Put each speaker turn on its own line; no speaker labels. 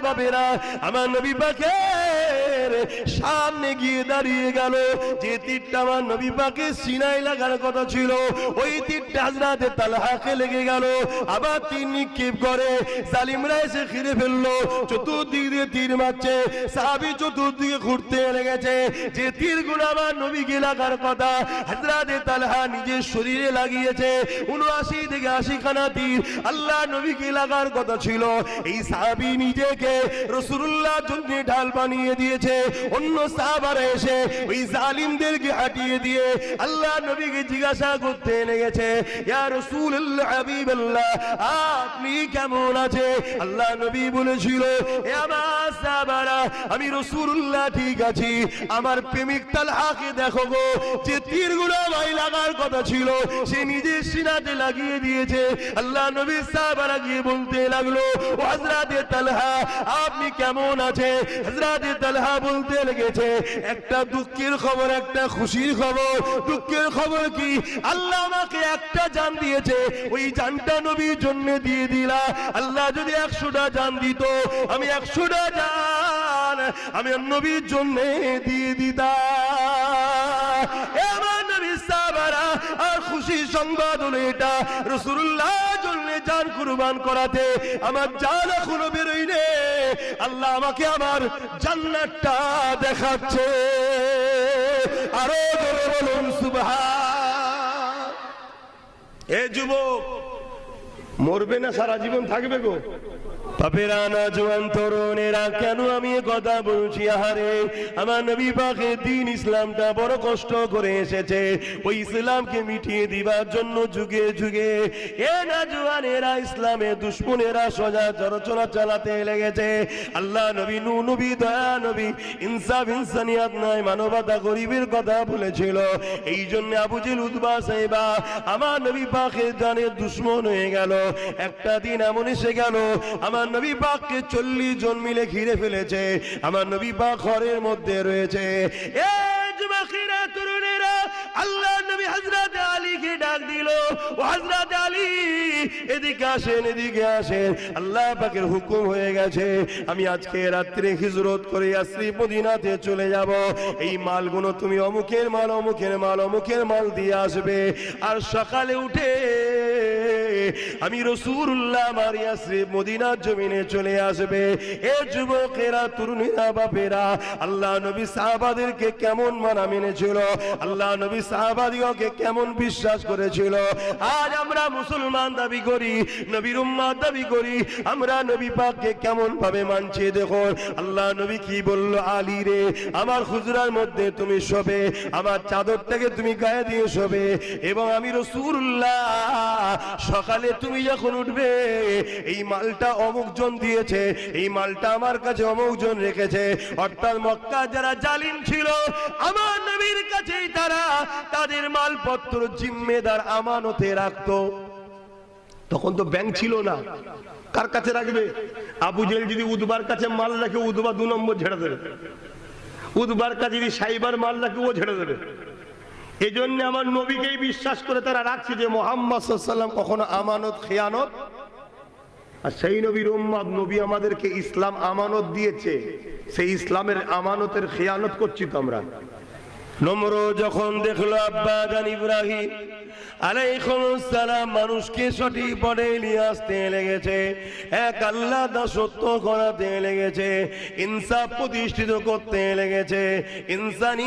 বাবেরা আমার নবী পাকের সামনে গিয়ে দাঁড়িয়ে গেল। যে তীরটা আমার নবী পাকের সিনায় লাগার কথা ছিল, ওই তীরটা হযরতে তালহাকে লেগে গেল। আবার তীর নিক্ষেপ করে জালিমরা এসে ঘিরে ফেললো, চতুর্দিক দিয়ে তীর মারছে। সাহাবী চতুর্দিকে ঘুরতে লেগেছে। যে তীরগুলো আমার নবীকে লাগার কথা হযরতে তালহা নিজের শরীরে লাগিয়েছে, ৭৯ থেকে ৮০ খানা তীর আল্লাহ নবীকে লাগার কথা ছিল। এই সাহাবী নিজেকে রাসূলুল্লাহর জন্য ঢাল বানিয়ে দিয়েছে। অন্য সাহাবারা এসে ওই জালিমদেরকে হাঁটিয়ে দিয়ে আল্লাহ নবীকে জিজ্ঞাসা করতে লেগেছে, ইয়া রাসূলুল্লাহ হাবিবাল্লাহ, আপনি কেমন আছে? আল্লাহ নবী বলেছিল, এ আমার সাহাবারা, আমি রাসূলুল্লাহ ঠিক আছি। আমার প্রেমিক তালহাকে দেখো গো, যে তীরগুলো ভাই লাগার কথা ছিল সে নিজের সিনাতে লাগিয়ে দিয়েছে। আল্লাহ নবী সাহাবারা গিয়ে বলতে লাগলো, ও হযরতে তালহা, আপনি কেমন আছে? হযরতে তালহা বলতে লেগেছে, একটা দুঃখের খবর, একটা খুশির খবর। দুঃখের খবর কি? আল্লাহ আমাকে একটা জান দিয়েছে, ওই জানটা নবীর জন্য দিয়ে দিলা। আল্লাহ যদি ১০০টা জান দিত, আমি ১০০টা জান আমি নবীর জন্য দিয়ে দিতাম। আমার নবীর সাহাবারা আর খুশির সংবাদ হলো এটা, রাসূলুল্লাহর জন্য জান কুরবান করাতে আমার জান এখনো বেরোয়নি। আল্লাহ আমাকে আমার জান্নাতটা দেখাচ্ছে। আরো জোরে বলুন সুবহান। এ যুবক, মরবে না সারা জীবন থাকবে গো? বাপেরা, না জোয়ান তরুণেরা, কেন আমি এ কথা বলছি? আহারে, আমার নবী পাকের দ্বীন ইসলামটা বড় কষ্ট করে এসেছে, ওই ইসলামকে মিটিয়ে দিবার জন্য যুগে যুগে এ না জোয়ানেরা ইসলামের দুশমনেরা সোজা চরচরা চালাতে লেগেছে। আল্লাহ নবী, নূহ নবী, দয়া নবী, ইনসাফ ইনসানিয়াত নাই, মানবতা গরিবের কথা বলেছিল। এই জন্য আবু জেহেল, উতবা, সাইবা আমার নবী পাকের জানের দুশমন হয়ে গেল। একটা দিন এমন এসে গেল, আমার নবী পাককে ৪০ জন মিলে ঘিরে ফেলেছে। আমার নবী পাক ঘরের মধ্যে রয়েছে। এই যুবকেরা, তরুণেরা, আল্লাহ নবী হযরত আলীকে ডাক দিল, ও হযরত আলী, এদিকে আসেন, এদিকে আসেন। আল্লাহ পাকের হুকুম হয়ে গেছে, আমি আজকে রাত্রে হিজরত করে ইয়াসরিব মদিনাতে চলে যাব। এই মালগুলো তুমি অমুকের মাল, অমুকের মাল, অমুকের মাল দিয়ে আসবে। আর সকালে উঠে আমি রাসূলুল্লাহ আমার ইয়াসরিব মদিনার জমিনে চলে আসবে। এ যুবকেরা, তরুণীরা, বাপেরা, আল্লাহ নবী সাহাবাদেরকে কেমন মানা মেনেছিল, আল্লাহ নবী সাহাবাদিগকে কেমন বিশ্বাস করেছিল। আজ আমরা মুসলমান দাবি করি, নবীর উম্মত দাবি করি, আমরা নবী পাককে কেমন ভাবে মানছি দেখো। আল্লাহ নবী কি বলল, আলী রে, আমার হুজরার মধ্যে তুমি শোবে, আমার চাদরটাকে তুমি গায়ে দিয়ে শোবে, এবং আমি রাসূলুল্লাহ সকালে তুমি যখন উঠবে, এই মালটা অমুক জন দিয়েছে, এই মালটা আমার কাছে অমুক জন রেখেছে। অর্থাৎ মক্কা যারা জালিম ছিল, আমার নবীর কাছেই তারা তাদের মালপত্র জিম্মেদার আমানতে রাখতো। তখন তো ব্যাংক ছিল না, কার কাছে রাখবে? আবু জেহেল যদি উতবার কাছে মাল রাখে, উতবা ২ নম্বর ঝেড়ে দেবে। উতবার কাছে যদি সাইবার মাল রাখে, ও ঝেড়ে দেবে। এই জন্য আমার নবীকেই বিশ্বাস করে তারা রাখছে যে মুহাম্মদ সাল্লাল্লাহু আলাইহি ওয়াসাল্লাম কখনো আমানত খেয়ানত। আর সেই নবীর উম্মত, নবী আমাদেরকে ইসলাম আমানত দিয়েছে, সেই ইসলামের আমানতের খেয়ানত করছি তো আমরা। নমরুদ যখন দেখলো আব্বা জান ইব্রাহিম আলাইহিস সালাম মানুষকে সঠিক পথে নিয়ে আসতে লেগেছে, এক আল্লাহ দাসত্ব করাতে লেগেছে, ইনসাফ প্রতিষ্ঠিত করতে লেগেছে, ইনসানি